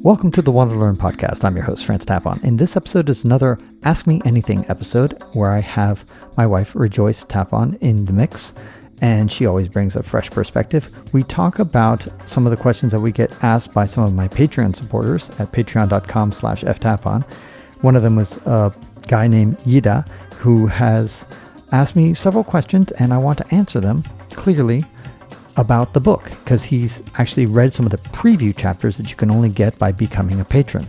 Welcome to the WanderLearn podcast. I'm your host, France Tapon. And this episode is another Ask Me Anything episode where I have my wife, Rejoice Tapon, in the mix. And she always brings a fresh perspective. We talk about some of the questions that we get asked by some of my Patreon supporters at patreon.com/ftapon. One of them was a guy named Yida who has asked me several questions, and I want to answer them clearly about the book because he's actually read some of the preview chapters that you can only get by becoming a patron.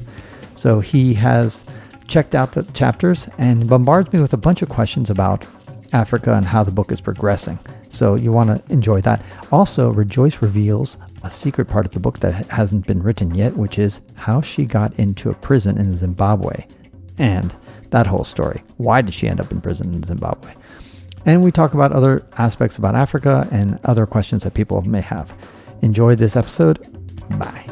So he has checked out the chapters and bombards me with a bunch of questions about Africa and how the book is progressing. So you want to enjoy that. Also, Rejoice reveals a secret part of the book that hasn't been written yet, which is how she got into a prison in Zimbabwe and that whole story. Why did she end up in prison in Zimbabwe? And we talk about other aspects about Africa and other questions that people may have. Enjoy this episode. Bye.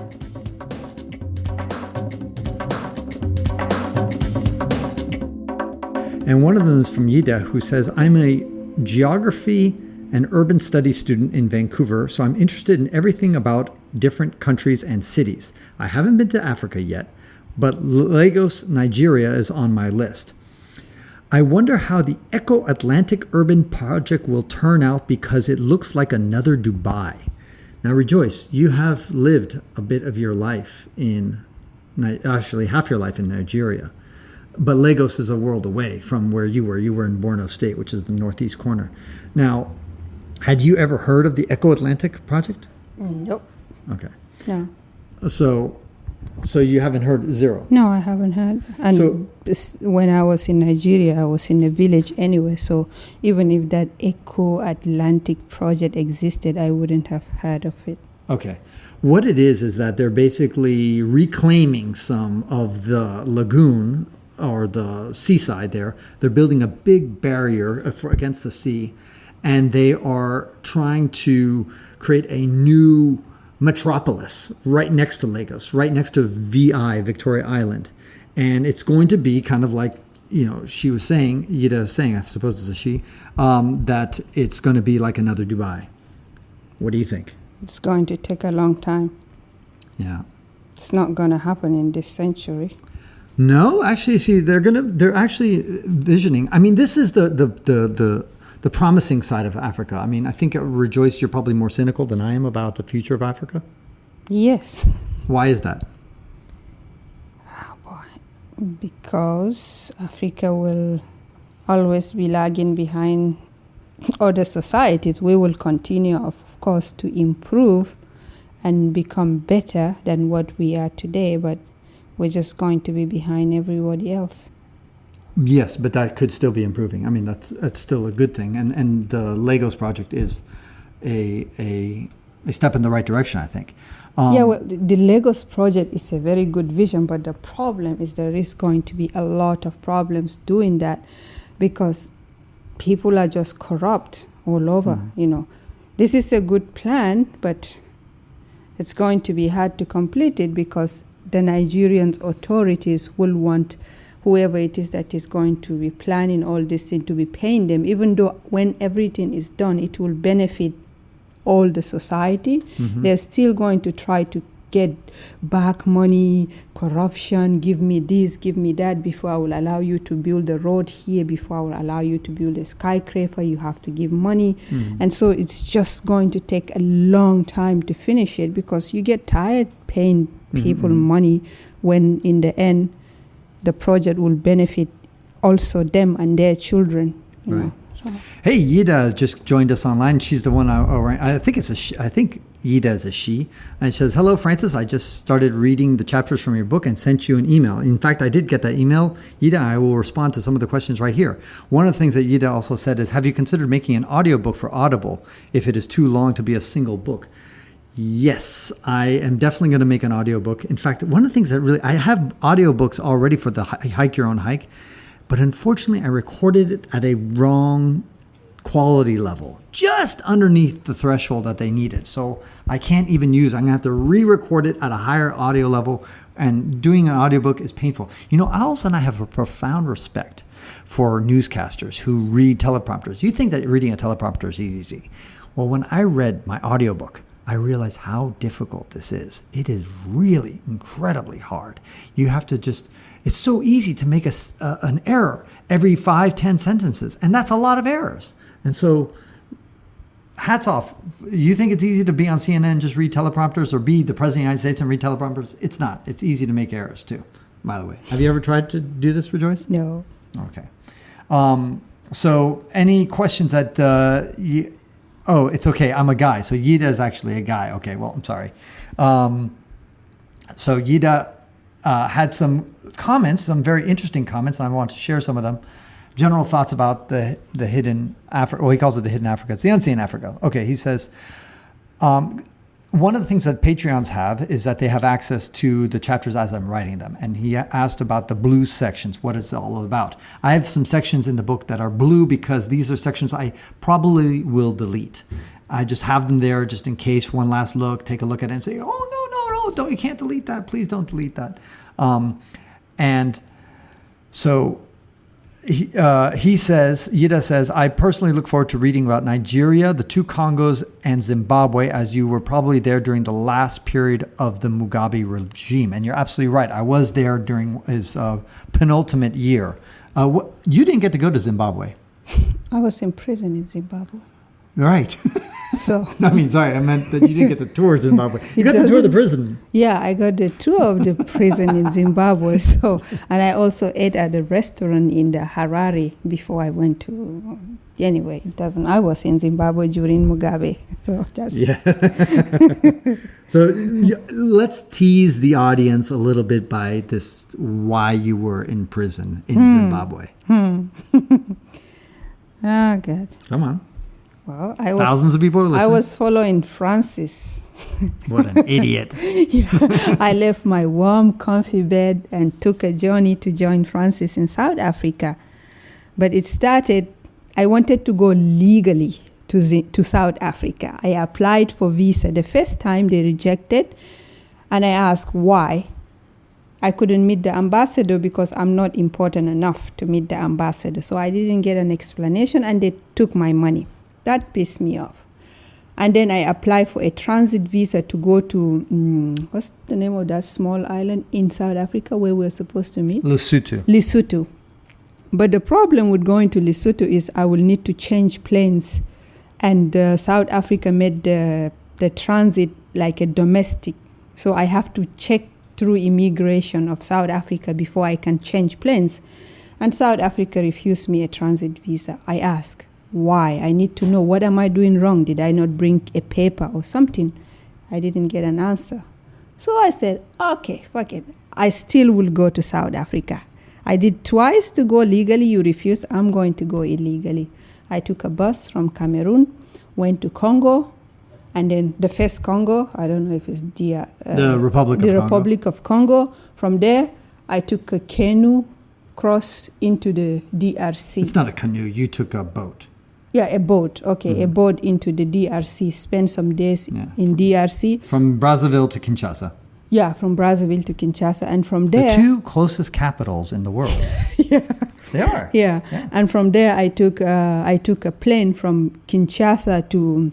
And one of them is from Yida, who says, I'm a geography and urban studies student in Vancouver, so I'm interested in everything about different countries and cities. I haven't been to Africa yet, but Lagos, Nigeria is on my list. I wonder how the Eco-Atlantic Urban Project will turn out because it looks like another Dubai. Now, Rejoice, you have lived a bit of your life actually half your life in Nigeria. But Lagos is a world away from where you were. You were in Borno State, which is the northeast corner. Now, had you ever heard of the Eco-Atlantic Project? Nope. Okay. No. So you haven't heard, zero? No, I haven't heard. And when I was in Nigeria, I was in a village anyway. So even if that Eco-Atlantic Project existed, I wouldn't have heard of it. Okay. What it is that they're basically reclaiming some of the lagoon or the seaside there. They're building a big barrier against the sea, and they are trying to create a new metropolis right next to Lagos, right next to Victoria Island. And it's going to be kind of like, she was saying, Yida was saying, I suppose it's a she, that it's going to be like another Dubai. What do you think? It's going to take a long time. Yeah. It's not going to happen in this century. No, actually, see, they're actually visioning. I mean, this is the promising side of Africa. I mean, I think, Rejoice, you're probably more cynical than I am about the future of Africa. Yes. Why is that? Oh, boy. Because Africa will always be lagging behind other societies. We will continue, of course, to improve and become better than what we are today, but we're just going to be behind everybody else. Yes, but that could still be improving. I mean, that's still a good thing. And the Lagos project is a step in the right direction, I think. The Lagos project is a very good vision, but the problem is there is going to be a lot of problems doing that because people are just corrupt all over, This is a good plan, but it's going to be hard to complete it because the Nigerian authorities will want whoever it is that is going to be planning all this thing to be paying them, even though when everything is done, it will benefit all the society. Mm-hmm. They're still going to try to get back money, corruption, give me this, give me that, before I will allow you to build a road here, before I will allow you to build a skyscraper, you have to give money. Mm-hmm. And so it's just going to take a long time to finish it because you get tired paying people money when in the end the project will benefit also them and their children. Right. So. Hey, Yida just joined us online. She's the one I think it's a she. I think Yida is a she. And she says, hello, Francis. I just started reading the chapters from your book and sent you an email. In fact, I did get that email. Yida, I will respond to some of the questions right here. One of the things that Yida also said is, have you considered making an audiobook for Audible if it is too long to be a single book? Yes, I am definitely going to make an audiobook. In fact, one of the things that I have audiobooks already for the Hike Your Own Hike, but unfortunately I recorded it at a wrong quality level, just underneath the threshold that they needed. So I can't even I'm going to have to re-record it at a higher audio level, and doing an audiobook is painful. I have a profound respect for newscasters who read teleprompters. You think that reading a teleprompter is easy. Well, when I read my audiobook, I realize how difficult this is. It is really incredibly hard. You have to it's so easy to make an error every 5-10 sentences. And that's a lot of errors. And so hats off. You think it's easy to be on CNN and just read teleprompters, or be the president of the United States and read teleprompters? It's not. It's easy to make errors too, by the way. Have you ever tried to do this, Rejoice? No. Okay. So any questions that oh, it's okay. I'm a guy. So Yida is actually a guy. Okay. Well, I'm sorry. So Yida had some comments, some very interesting comments, and I want to share some of them. General thoughts about the hidden Africa. Well, he calls it the hidden Africa. It's the unseen Africa. Okay. He says, one of the things that Patreons have is that they have access to the chapters as I'm writing them. And he asked about the blue sections, what it's all about. I have some sections in the book that are blue because these are sections I probably will delete. I just have them there just in case, one last look, take a look at it and say, oh, no, don't, you can't delete that. Please don't delete that. And so he says, Yida says, I personally look forward to reading about Nigeria, the two Congos, and Zimbabwe, as you were probably there during the last period of the Mugabe regime. And you're absolutely right. I was there during his penultimate year. You didn't get to go to Zimbabwe. I was in prison in Zimbabwe. Right. So I meant that you didn't get the tour of Zimbabwe. You got the tour of the prison. Yeah, I got the tour of the prison in Zimbabwe. So, and I also ate at a restaurant in the Harare before I went to. Anyway, it doesn't. I was in Zimbabwe during Mugabe. So that's So let's tease the audience a little bit by this: why you were in prison in Zimbabwe. Oh God! Come on. Well, thousands of people are listening. I was following Francis. What an idiot. Yeah. I left my warm, comfy bed and took a journey to join Francis in South Africa. But it started, I wanted to go legally to South Africa. I applied for visa. The first time they rejected, and I asked why. I couldn't meet the ambassador because I'm not important enough to meet the ambassador. So I didn't get an explanation, and they took my money. That pissed me off. And then I applied for a transit visa to go to, what's the name of that small island in South Africa where we're supposed to meet? Lesotho. But the problem with going to Lesotho is I will need to change planes. And South Africa made the transit like a domestic. So I have to check through immigration of South Africa before I can change planes. And South Africa refused me a transit visa. I asked, why? I need to know, what am I doing wrong? Did I not bring a paper or something? I didn't get an answer. So I said, okay, fuck it. I still will go to South Africa. I did twice to go legally. You refused. I'm going to go illegally. I took a bus from Cameroon, went to Congo, and then the first Congo, I don't know if it's the Republic of Congo. From there, I took a canoe cross into the DRC. It's not a canoe. You took a boat. Yeah, a boat. Okay, a boat into the DRC. Spend some days in DRC. From Brazzaville to Kinshasa. Yeah, from Brazzaville to Kinshasa. And from there... The two closest capitals in the world. Yeah. They are. Yeah. And from there, I took a plane from Kinshasa to...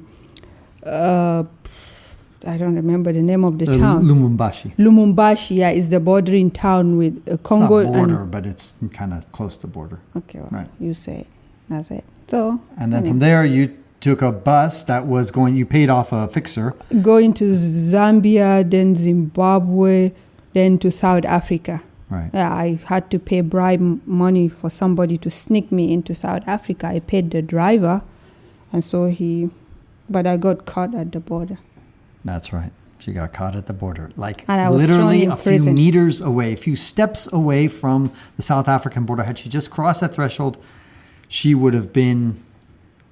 I don't remember the name of the town. Lumumbashi, yeah, is the bordering town with Congo. It's not border, but it's kind of close to border. Okay, well, right. You say it. That's it. So, and then from there, you took a bus that was going, you paid off a fixer. Going to Zambia, then Zimbabwe, then to South Africa. Right. Yeah, I had to pay bribe money for somebody to sneak me into South Africa. I paid the driver, and so but I got caught at the border. That's right. She got caught at the border, like literally a few meters away, a few steps away from the South African border. Had she just crossed that threshold, she would have been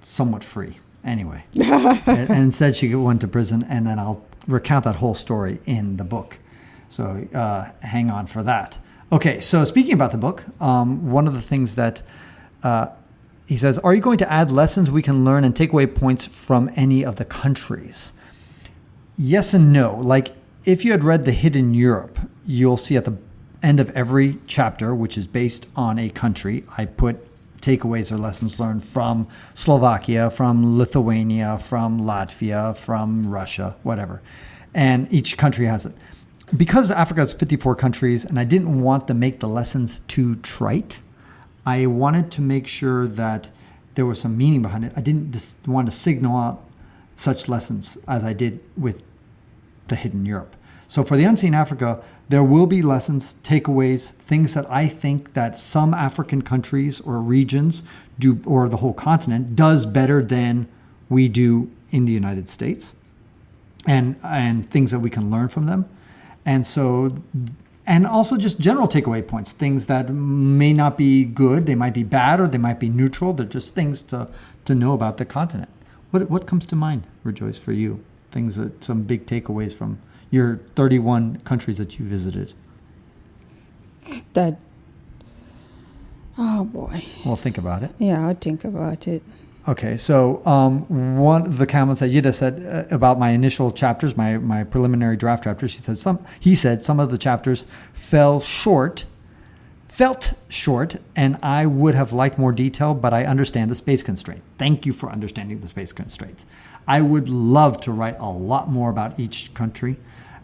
somewhat free. Anyway, and instead she went to prison, and then I'll recount that whole story in the book. So hang on for that. Okay, so speaking about the book, one of the things that he says, are you going to add lessons we can learn and take away points from any of the countries? Yes and no. Like, if you had read The Hidden Europe, you'll see at the end of every chapter, which is based on a country, I put takeaways or lessons learned from Slovakia, from Lithuania, from Latvia, from Russia, whatever. And each country has it. Because Africa has 54 countries, and I didn't want to make the lessons too trite, I wanted to make sure that there was some meaning behind it. I didn't just want to signal out such lessons as I did with the Hidden Europe. So for the Unseen Africa, there will be lessons, takeaways, things that I think that some African countries or regions do, or the whole continent does better than we do in the United States, and things that we can learn from them. And so, and also just general takeaway points, things that may not be good, they might be bad, or they might be neutral. They're just things to know about the continent. What comes to mind, Rejoice, for you? Things that, some big takeaways from your 31 countries that you visited. Oh boy. Well, think about it. Yeah, I'll think about it. Okay, so one of the comments that Yida said about my initial chapters, my preliminary draft chapters, he said some of the chapters felt short, and I would have liked more detail, but I understand the space constraint. Thank you for understanding the space constraints. I would love to write a lot more about each country.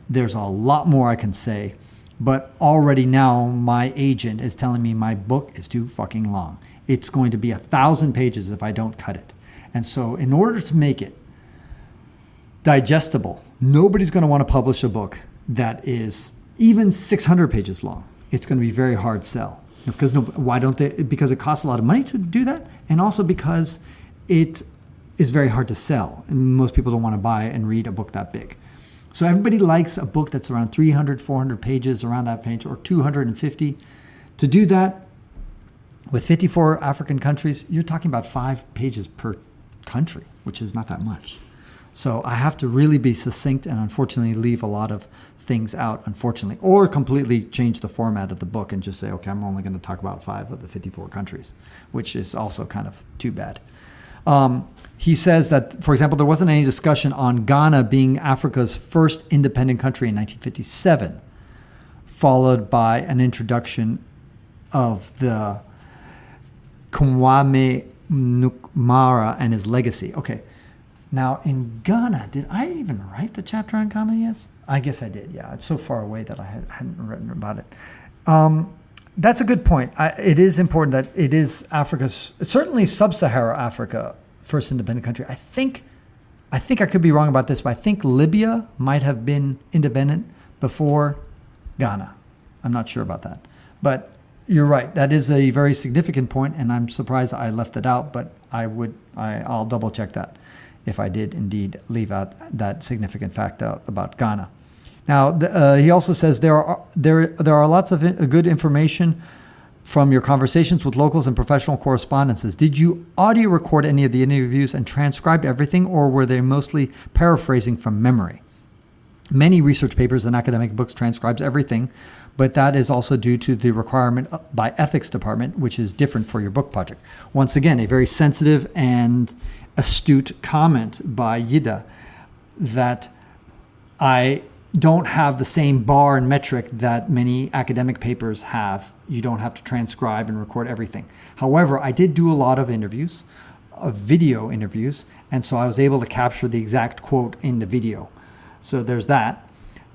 There's a lot more I can say, but already now my agent is telling me my book is too fucking long. It's going to be 1,000 pages if I don't cut it. And so in order to make it digestible, nobody's going to want to publish a book that is even 600 pages long. It's going to be very hard sell. Because why don't they? Because it costs a lot of money to do that, and also because it is very hard to sell. And most people don't want to buy and read a book that big. So everybody likes a book that's around 300, 400 pages, around that page, or 250. To do that, with 54 African countries, you're talking about 5 pages per country, which is not that much. So I have to really be succinct and unfortunately leave a lot of things out, unfortunately, or completely change the format of the book and just say, okay, I'm only going to talk about 5 of the 54 countries, which is also kind of too bad. He says that, for example, there wasn't any discussion on Ghana being Africa's first independent country in 1957, followed by an introduction of the Kwame Nkrumah and his legacy. Okay. Now, in Ghana, did I even write the chapter on Ghana? Yes, I guess I did. Yeah, it's so far away that I hadn't written about it. That's a good point. It is important that it is Africa's, certainly sub-Sahara Africa, first independent country. I think I could be wrong about this, but I think Libya might have been independent before Ghana. I'm not sure about that. But you're right. That is a very significant point, and I'm surprised I left it out, but I'll double check that if I did indeed leave out that significant fact out about Ghana. Now, he also says there are lots of good information from your conversations with locals and professional correspondences. Did you audio record any of the interviews and transcribe everything, or were they mostly paraphrasing from memory? Many research papers and academic books transcribes everything, but that is also due to the requirement by ethics department, which is different for your book project. Once again, a very sensitive and astute comment by Yida that I don't have the same bar and metric that many academic papers have. You don't have to transcribe and record everything. However, I did do a lot of interviews, of video interviews, and so I was able to capture the exact quote in the video. So there's that.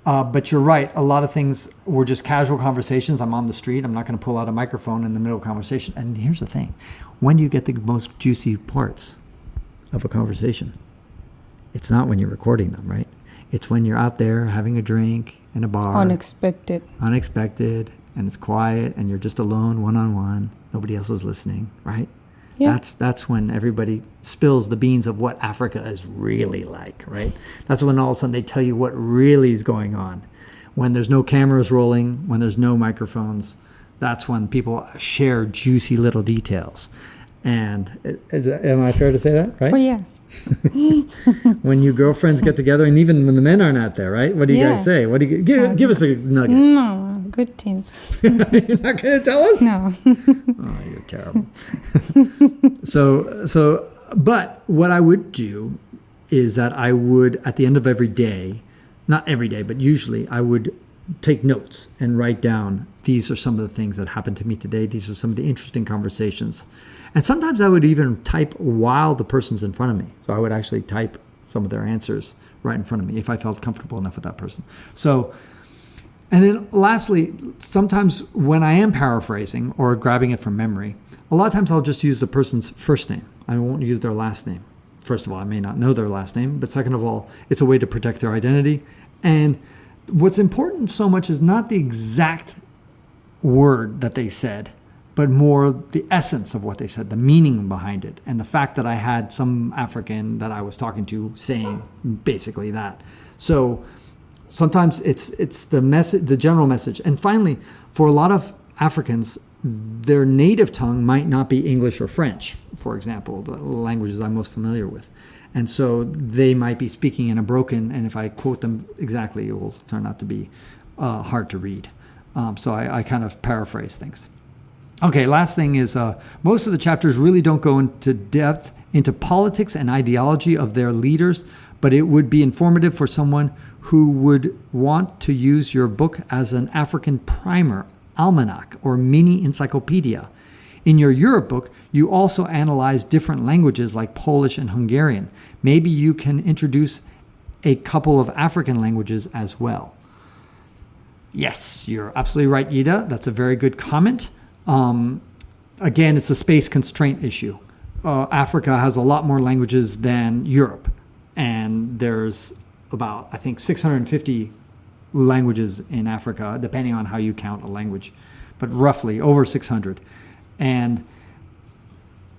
But you're right, a lot of things were just casual conversations. I'm on the street. I'm not going to pull out a microphone in the middle of a conversation. And here's the thing. When do you get the most juicy parts of a conversation? It's not when you're recording them, right? It's when you're out there having a drink in a bar. Unexpected, and it's quiet, and you're just alone, one-on-one. Nobody else is listening, right? Yeah. That's when everybody spills the beans of what Africa is really like, right? That's when all of a sudden they tell you what really is going on. When there's no cameras rolling, when there's no microphones, that's when people share juicy little details. And am I fair to say that, right? Oh, yeah. When you girlfriends get together, and even when the men aren't out there, right? What do you guys say? What do you give us a nugget? No, good things. You're not going to tell us? No. Oh, you're terrible. So, but what I would do is that I would, at the end of every day, not every day, but usually I would take notes and write down, these are some of the things that happened to me today. These are some of the interesting conversations. And sometimes I would even type while the person's in front of me. So I would actually type some of their answers right in front of me if I felt comfortable enough with that person. So, and then lastly, sometimes when I am paraphrasing or grabbing it from memory, a lot of times I'll just use the person's first name. I won't use their last name. First of all, I may not know their last name, but second of all, it's a way to protect their identity. And what's important so much is not the exact word that they said, but more the essence of what they said, the meaning behind it, and the fact that I had some African that I was talking to saying basically that. So sometimes it's the message, the general message. And finally, for a lot of Africans, their native tongue might not be English or French, for example, the languages I'm most familiar with. And so they might be speaking in a broken, and if I quote them exactly, it will turn out to be hard to read. So I kind of paraphrase things. Okay, last thing is most of the chapters really don't go into depth into politics and ideology of their leaders, but it would be informative for someone who would want to use your book as an African primer, almanac, or mini encyclopedia. In your Europe book, you also analyze different languages like Polish and Hungarian. Maybe you can introduce a couple of African languages as well. Yes, you're absolutely right, Ida. That's a very good comment. Again, it's a space constraint issue. Africa has a lot more languages than Europe. And there's about, I think, 650 languages in Africa, depending on how you count a language, but roughly over 600.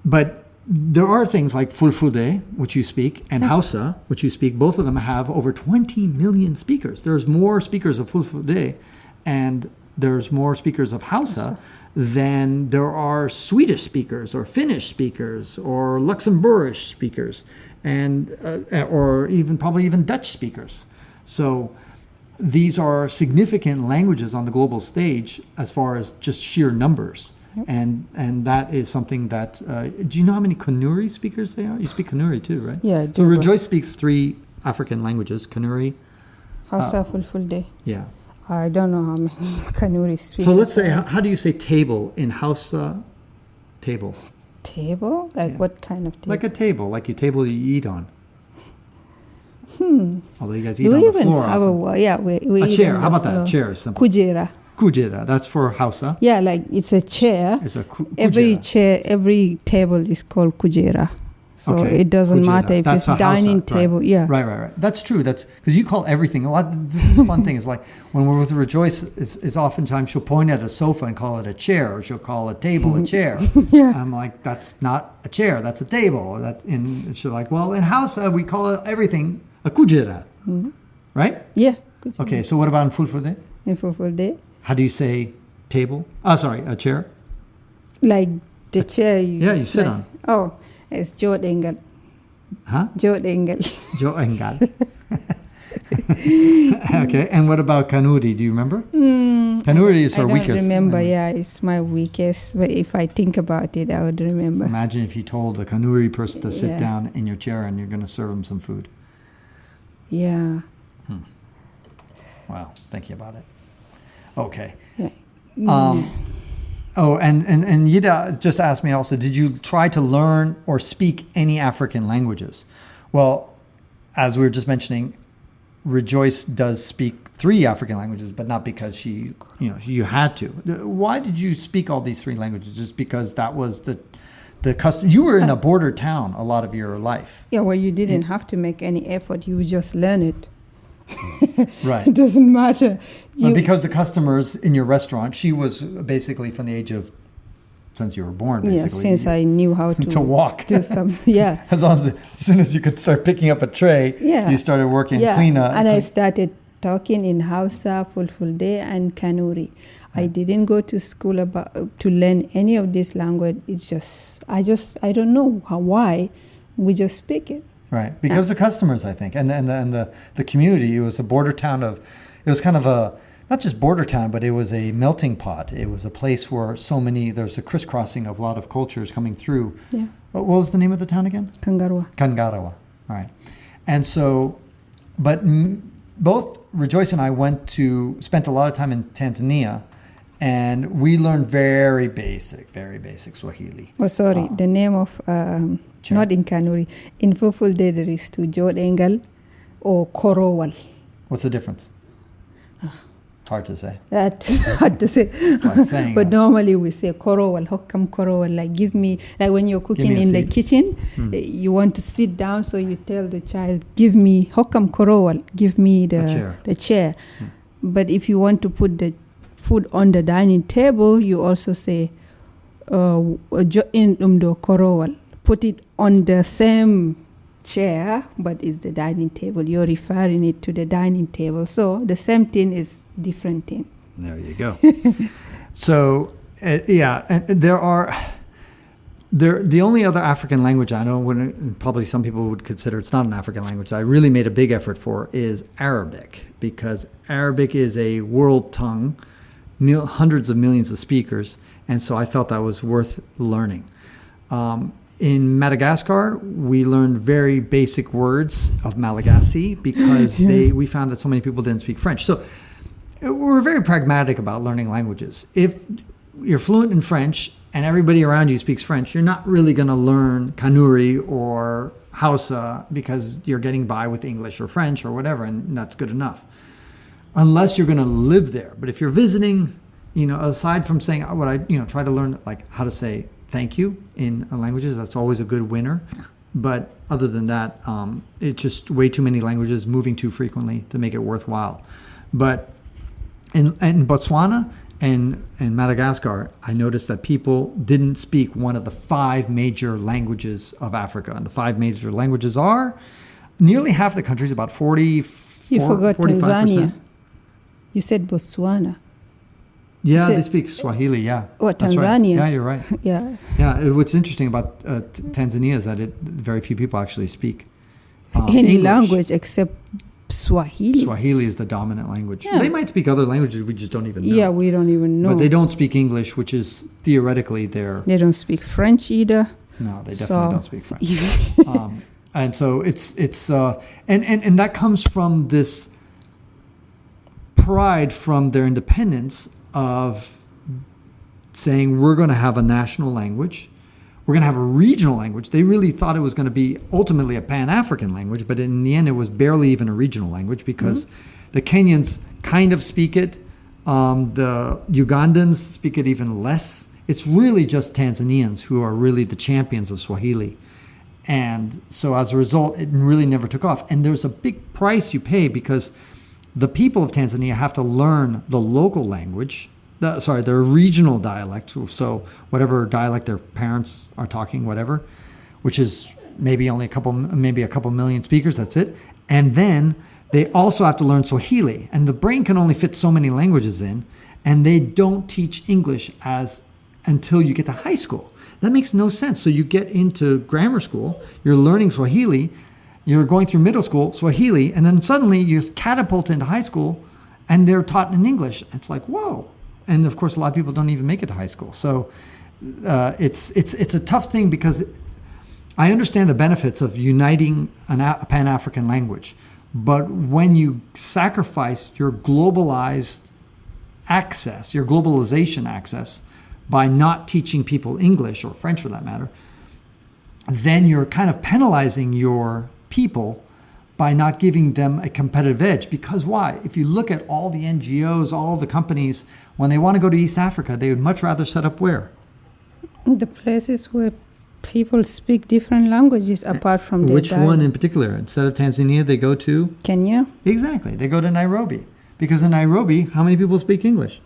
But there are things like Fulfulde, which you speak, and Hausa, which you speak. Both of them have over 20 million speakers. There's more speakers of Fulfulde and there's more speakers of Hausa than there are Swedish speakers or Finnish speakers or Luxembourgish speakers and or even probably even Dutch speakers. So these are significant languages on the global stage as far as just sheer numbers. And that is something that, do you know how many Kanuri speakers they are? You speak Kanuri too, right? Yeah, I do. So Rejoice speaks 3 African languages, Kanuri. Hausa, Fulfulde. Yeah. I don't know how many Kanuri speakers. So let's say, how do you say table in Hausa? Table. Table? Like what kind of table? Like a table, like your table you eat on. Although you guys eat Do on we the even floor. have we A eat chair. on How the about that? floor. Chair is simple. Kujera. Kujera. That's for Hausa. Yeah, like it's a chair. It's a Every kujera. chair, every table is called kujera. So Okay, it doesn't kujera. matter if That's it's a dining Hausa, table. right. Yeah. Right. That's true. That's because you call everything a lot. This is the fun thing. Is like when we're with Rejoice, it's oftentimes she'll point at a sofa and call it a chair, or she'll call a table a chair. Yeah. I'm like, that's not a chair. That's a table. And she's like, well, in Hausa we call everything a kujera, right? Yeah. Kujera. Okay. So what about in Fulfulde? In Fulfulde, How do you say table? Oh, sorry, a chair. like the chair You sit like, on. Oh, it's Jod Engel. Huh? Jod Engel. Joe Engal. Okay, and what about Kanuri? Do you remember? Kanuri is her I don't weakest. remember. Yeah, it's my weakest. But if I think about it, I would remember. So imagine if you told a Kanuri person to sit Yeah. down in your chair and you're going to serve them some food. Yeah. Wow, thinking about it. Okay. Yeah. And Yida just asked me also, did you try to learn or speak any African languages? Well, as we were just mentioning, Rejoice does speak 3 African languages, but not because you had to. Why did you speak all these 3 languages? Just because that was the custom? You were in a border town a lot of your life. Yeah, well, you didn't have to make any effort. You just learn it. Right. It doesn't matter. Because the customers in your restaurant, she was basically from the age of, since you were born, basically. Yeah, since I knew how to walk. do some, yeah. As soon as you could start picking up a tray, Yeah. you started working Yeah, cleaner. and I started talking in Hausa, Fulfulde, and Kanuri. I didn't go to school to learn any of this language. It's just, I don't know why. We just speak it. Right, because the customers, I think, and the community. It was a border town it was kind of a, not just border town, but it was a melting pot. It was a place where there's a crisscrossing of a lot of cultures coming through. Yeah. What was the name of the town again? Kangaroo. Kangarawa. All right. And so, but both Rejoice and I spent a lot of time in Tanzania, and we learned very basic Swahili. Oh, sorry. The name of, not in Kanuri. In Fulfulde, there is to Jodengal or Korowal. What's the difference? Hard to say. That's hard to say. It's like saying but normally we say Korowal, Hokkam Korowal. Like give me, like when you're cooking in the kitchen, you want to sit down, so you tell the child, give me Hokkam Korowal, give me the chair. But if you want to put the food on the dining table, you also say in umdo Korowal. Put it on the same chair, but it's the dining table. You're referring it to the dining table. So the same thing is different thing. There you go. So, and the only other African language I know, probably some people would consider it's not an African language, that I really made a big effort for is Arabic, because Arabic is a world tongue, hundreds of millions of speakers, and so I felt that was worth learning. In Madagascar, we learned very basic words of Malagasy because we found that so many people didn't speak French. So we're very pragmatic about learning languages. If you're fluent in French and everybody around you speaks French, you're not really going to learn Kanuri or Hausa because you're getting by with English or French or whatever, and that's good enough. Unless you're going to live there. But if you're visiting, aside from saying what I try to learn, like how to say thank you in languages, that's always a good winner. But other than that, it's just way too many languages moving too frequently to make it worthwhile. But in Botswana and Madagascar, I noticed that people didn't speak one of the 5 major languages of Africa. And the 5 major languages are nearly half the countries, about 45%. You forgot Tanzania. You said Botswana. Yeah, they speak Swahili, yeah. Oh, Tanzania. Right. Yeah, you're right. Yeah. Yeah, what's interesting about Tanzania is that very few people actually speak any English. language except Swahili. Swahili is the dominant language. Yeah. They might speak other languages, we just don't even know. Yeah, we don't even know. But they don't speak English, which is theoretically their... They don't speak French either. No, they definitely don't speak French. And so it's and that comes from this pride from their independence of saying we're going to have a national language, we're going to have a regional language. They really thought it was going to be ultimately a Pan-African language, but in the end it was barely even a regional language because the Kenyans kind of speak it, the Ugandans speak it even less. It's really just Tanzanians who are really the champions of Swahili. And so as a result, it really never took off. And there's a big price you pay because the people of Tanzania have to learn the local language, their regional dialect, so whatever dialect their parents are talking, whatever, which is maybe only a couple million speakers, that's it. And then they also have to learn Swahili, and the brain can only fit so many languages in, and they don't teach English until you get to high school. That makes no sense. So you get into grammar school, you're learning Swahili, you're going through middle school, Swahili, and then suddenly you catapult into high school and they're taught in English. It's like, whoa. And of course, a lot of people don't even make it to high school. So it's a tough thing because I understand the benefits of uniting a Pan-African language. But when you sacrifice your globalized access, your globalization access, by not teaching people English or French for that matter, then you're kind of penalizing your people by not giving them a competitive edge. Because why? If you look at all the NGOs, all the companies, when they want to go to East Africa, they would much rather set up where? The places where people speak different languages apart from their Which dialect. one in particular? Instead of Tanzania, they go to? Kenya? Exactly. They go to Nairobi. Because in Nairobi, how many people speak English?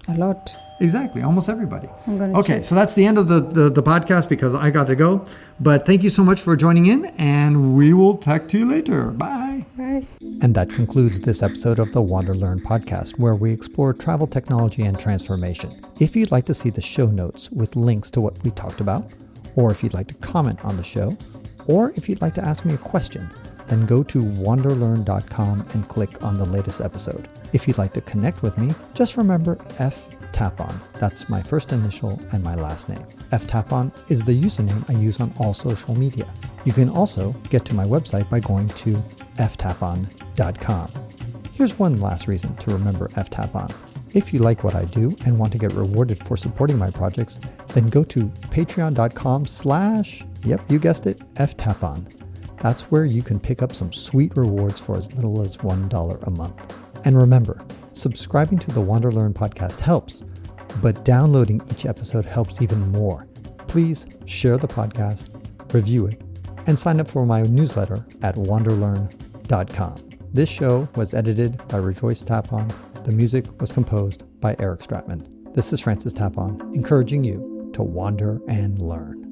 A lot. Exactly. Almost everybody. I'm gonna check. So that's the end of the podcast because I got to go. But thank you so much for joining in, and we will talk to you later. Bye. Bye. And that concludes this episode of the WanderLearn podcast, where we explore travel technology and transformation. If you'd like to see the show notes with links to what we talked about, or if you'd like to comment on the show, or if you'd like to ask me a question, then go to wanderlearn.com and click on the latest episode. If you'd like to connect with me, just remember Tapon. That's my first initial and my last name. Tapon is the username I use on all social media. You can also get to my website by going to ftapon.com. Here's one last reason to remember Tapon. If you like what I do and want to get rewarded for supporting my projects, then go to patreon.com/ yep, you guessed it, Tapon. That's where you can pick up some sweet rewards for as little as $1 a month. And remember, subscribing to the WanderLearn podcast helps, but downloading each episode helps even more. Please share the podcast, review it, and sign up for my newsletter at WanderLearn.com. This show was edited by Rejoice Tapon. The music was composed by Eric Stratman. This is Francis Tapon, encouraging you to wander and learn.